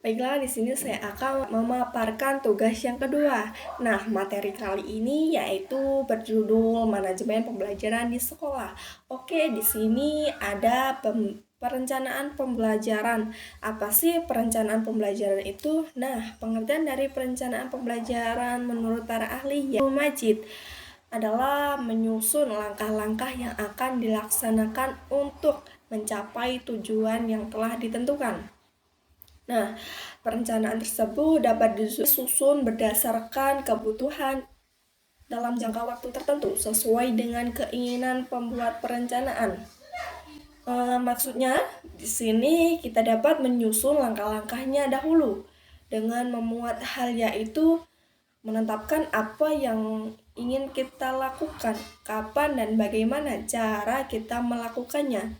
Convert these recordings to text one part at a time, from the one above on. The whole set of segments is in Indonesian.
Baiklah, di sini saya akan memaparkan tugas yang kedua. Nah, materi kali ini yaitu berjudul Manajemen Pembelajaran di Sekolah. Oke, di sini ada perencanaan pembelajaran. Apa sih perencanaan pembelajaran itu? Nah, pengertian dari perencanaan pembelajaran menurut para ahli yaitu Majid adalah menyusun langkah-langkah yang akan dilaksanakan untuk mencapai tujuan yang telah ditentukan. Nah, perencanaan tersebut dapat disusun berdasarkan kebutuhan dalam jangka waktu tertentu sesuai dengan keinginan pembuat perencanaan. Maksudnya, di sini kita dapat menyusun langkah-langkahnya dahulu dengan memuat hal yaitu menetapkan apa yang ingin kita lakukan, kapan dan bagaimana cara kita melakukannya.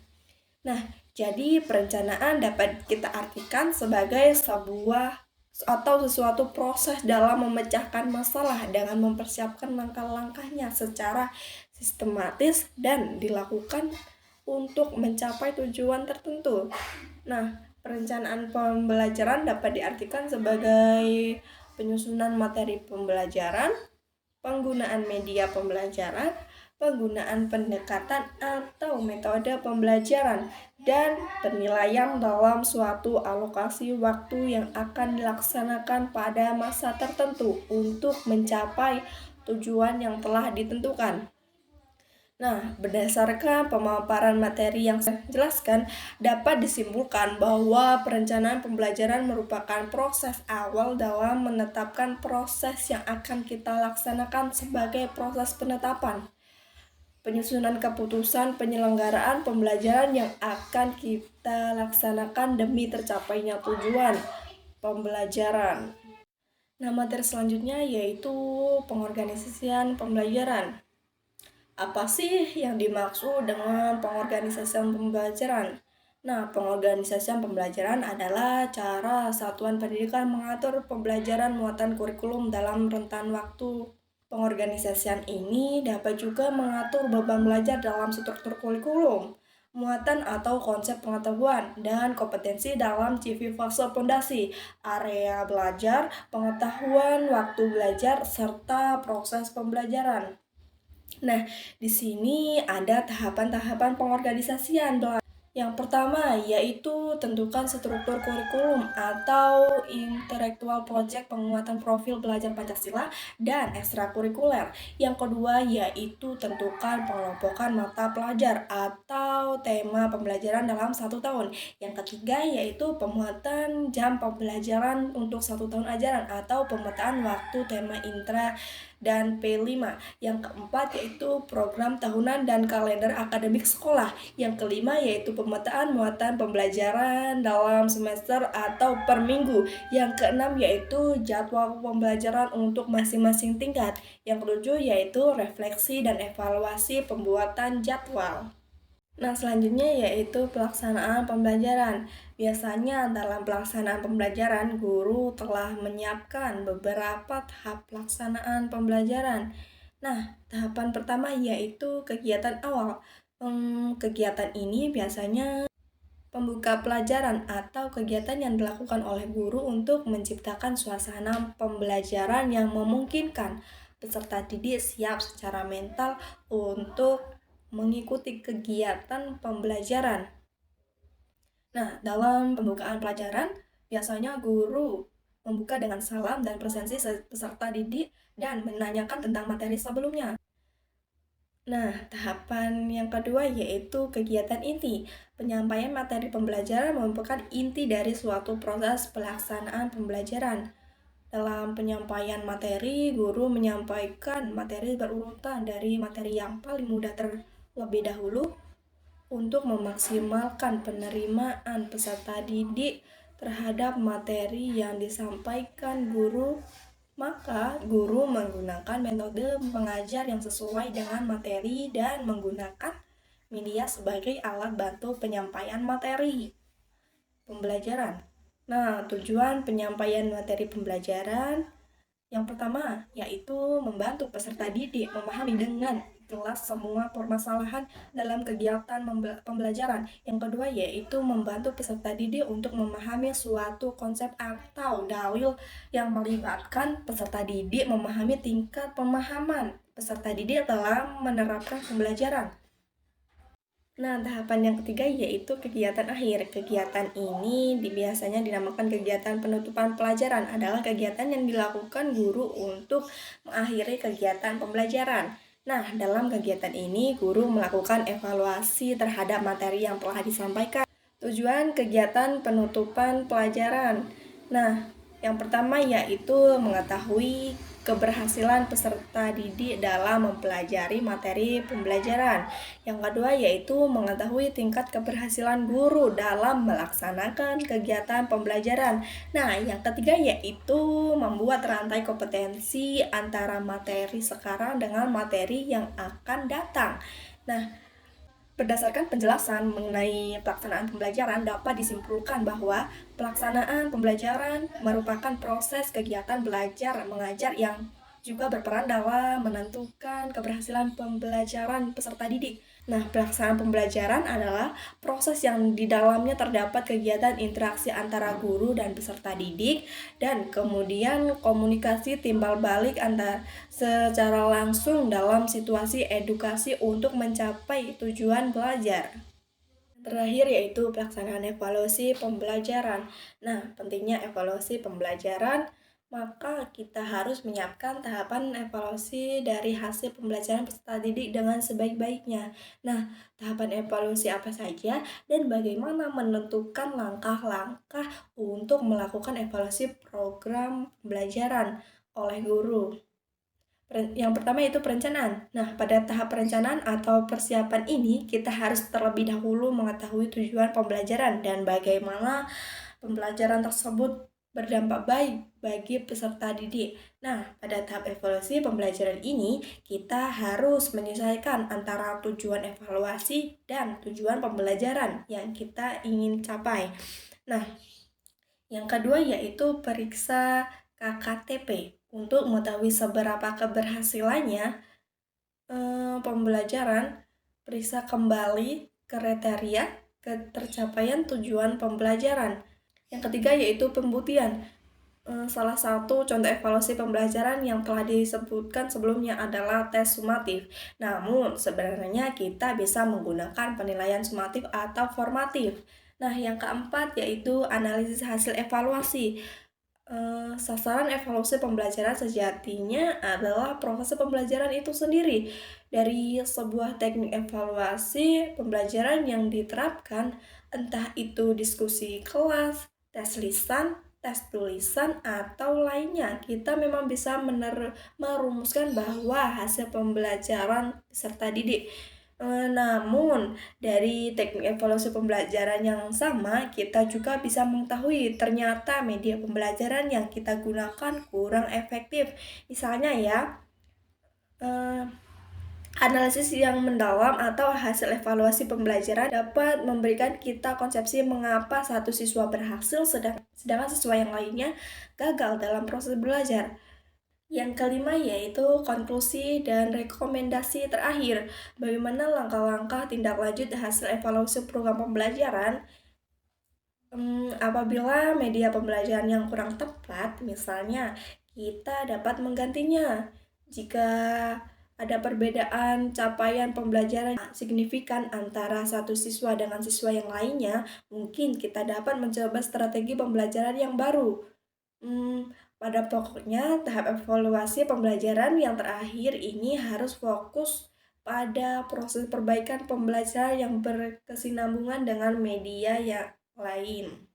Nah, jadi perencanaan dapat kita artikan sebagai sebuah atau sesuatu proses dalam memecahkan masalah dengan mempersiapkan langkah-langkahnya secara sistematis dan dilakukan untuk mencapai tujuan tertentu. Nah, perencanaan pembelajaran dapat diartikan sebagai penyusunan materi pembelajaran, penggunaan media pembelajaran, penggunaan pendekatan atau metode pembelajaran, dan penilaian dalam suatu alokasi waktu yang akan dilaksanakan pada masa tertentu untuk mencapai tujuan yang telah ditentukan. Nah, berdasarkan pemaparan materi yang saya jelaskan, dapat disimpulkan bahwa perencanaan pembelajaran merupakan proses awal dalam menetapkan proses yang akan kita laksanakan sebagai proses penetapan, penyusunan keputusan penyelenggaraan pembelajaran yang akan kita laksanakan demi tercapainya tujuan pembelajaran. Nah, materi selanjutnya yaitu pengorganisasian pembelajaran. Apa sih yang dimaksud dengan pengorganisasian pembelajaran? Nah, pengorganisasian pembelajaran adalah cara satuan pendidikan mengatur pembelajaran muatan kurikulum dalam rentan waktu. Pengorganisasian ini dapat juga mengatur beban belajar dalam struktur kurikulum, muatan atau konsep pengetahuan, dan kompetensi dalam CV fase fondasi, area belajar, pengetahuan, waktu belajar, serta proses pembelajaran. Nah, di sini ada tahapan-tahapan pengorganisasian. Yang pertama yaitu tentukan struktur kurikulum atau intellectual project penguatan profil belajar Pancasila dan ekstrakurikuler. Yang kedua yaitu tentukan pengelompokan mata pelajar atau tema pembelajaran dalam 1 tahun. Yang ketiga yaitu pemuatan jam pembelajaran untuk 1 tahun ajaran atau pemetaan waktu tema intra dan P5. Yang keempat yaitu program tahunan dan kalender akademik sekolah. Yang kelima yaitu pemetaan muatan pembelajaran dalam semester atau per minggu. Yang keenam yaitu jadwal pembelajaran untuk masing-masing tingkat. Yang ketujuh yaitu refleksi dan evaluasi pembuatan jadwal. Nah, selanjutnya yaitu pelaksanaan pembelajaran. Biasanya dalam pelaksanaan pembelajaran, guru telah menyiapkan beberapa tahap pelaksanaan pembelajaran. Nah, tahapan pertama yaitu kegiatan awal. Kegiatan ini biasanya pembuka pelajaran atau kegiatan yang dilakukan oleh guru untuk menciptakan suasana pembelajaran yang memungkinkan peserta didik siap secara mental untuk mengikuti kegiatan pembelajaran. Nah, dalam pembukaan pelajaran, biasanya guru membuka dengan salam dan presensi peserta didik dan menanyakan tentang materi sebelumnya. Nah, tahapan yang kedua yaitu kegiatan inti. Penyampaian materi pembelajaran merupakan inti dari suatu proses pelaksanaan pembelajaran. Dalam penyampaian materi, guru menyampaikan materi berurutan dari materi yang paling mudah terlebih dahulu untuk memaksimalkan penerimaan peserta didik terhadap materi yang disampaikan guru. Maka, guru menggunakan metode mengajar yang sesuai dengan materi dan menggunakan media sebagai alat bantu penyampaian materi pembelajaran. Nah, tujuan penyampaian materi pembelajaran yang pertama yaitu membantu peserta didik memahami dengan jelas semua permasalahan dalam kegiatan pembelajaran. Yang kedua yaitu membantu peserta didik untuk memahami suatu konsep atau dalil yang melibatkan peserta didik memahami tingkat pemahaman peserta didik dalam menerapkan pembelajaran. Nah, tahapan yang ketiga yaitu kegiatan akhir. Kegiatan ini biasanya dinamakan kegiatan penutupan pelajaran, adalah kegiatan yang dilakukan guru untuk mengakhiri kegiatan pembelajaran. Nah, dalam kegiatan ini guru melakukan evaluasi terhadap materi yang telah disampaikan. Tujuan kegiatan penutupan pelajaran. Nah, yang pertama yaitu mengetahui keberhasilan peserta didik dalam mempelajari materi pembelajaran. Yang kedua yaitu mengetahui tingkat keberhasilan guru dalam melaksanakan kegiatan pembelajaran. Nah, yang ketiga yaitu membuat rantai kompetensi antara materi sekarang dengan materi yang akan datang. Nah, berdasarkan penjelasan mengenai pelaksanaan pembelajaran, dapat disimpulkan bahwa pelaksanaan pembelajaran merupakan proses kegiatan belajar mengajar yang juga berperan dalam menentukan keberhasilan pembelajaran peserta didik. Nah, pelaksanaan pembelajaran adalah proses yang di dalamnya terdapat kegiatan interaksi antara guru dan peserta didik, dan kemudian komunikasi timbal balik antara secara langsung dalam situasi edukasi untuk mencapai tujuan belajar. Terakhir yaitu pelaksanaan evaluasi pembelajaran. Nah, pentingnya evaluasi pembelajaran, maka kita harus menyiapkan tahapan evaluasi dari hasil pembelajaran peserta didik dengan sebaik-baiknya. Nah, tahapan evaluasi apa saja dan bagaimana menentukan langkah-langkah untuk melakukan evaluasi program pembelajaran oleh guru. Yang pertama itu perencanaan. Nah, pada tahap perencanaan atau persiapan ini, kita harus terlebih dahulu mengetahui tujuan pembelajaran dan bagaimana pembelajaran tersebut berdampak baik bagi peserta didik. Nah, pada tahap evaluasi pembelajaran ini, kita harus menyesuaikan antara tujuan evaluasi dan tujuan pembelajaran yang kita ingin capai. Nah, yang kedua yaitu periksa KKTP untuk mengetahui seberapa keberhasilannya pembelajaran. Periksa kembali kriteria ketercapaian tujuan pembelajaran. Yang ketiga yaitu pembuktian. Salah satu contoh evaluasi pembelajaran yang telah disebutkan sebelumnya adalah tes sumatif. Namun, sebenarnya kita bisa menggunakan penilaian sumatif atau formatif. Nah, yang keempat yaitu analisis hasil evaluasi. Sasaran evaluasi pembelajaran sejatinya adalah proses pembelajaran itu sendiri. Dari sebuah teknik evaluasi pembelajaran yang diterapkan, entah itu diskusi kelas, tes lisan, tes tulisan, atau lainnya, kita memang bisa merumuskan bahwa hasil pembelajaran peserta didik. Namun, dari teknik evaluasi pembelajaran yang sama, kita juga bisa mengetahui ternyata media pembelajaran yang kita gunakan kurang efektif. Misalnya ya, analisis yang mendalam atau hasil evaluasi pembelajaran dapat memberikan kita konsepsi mengapa satu siswa berhasil sedangkan siswa yang lainnya gagal dalam proses belajar. Yang kelima yaitu konklusi dan rekomendasi terakhir. Bagaimana langkah-langkah tindak lanjut hasil evaluasi program pembelajaran apabila media pembelajaran yang kurang tepat, misalnya kita dapat menggantinya. Jika ada perbedaan capaian pembelajaran signifikan antara satu siswa dengan siswa yang lainnya, mungkin kita dapat mencoba strategi pembelajaran yang baru. Pada pokoknya, tahap evaluasi pembelajaran yang terakhir ini harus fokus pada proses perbaikan pembelajaran yang berkesinambungan dengan media yang lain.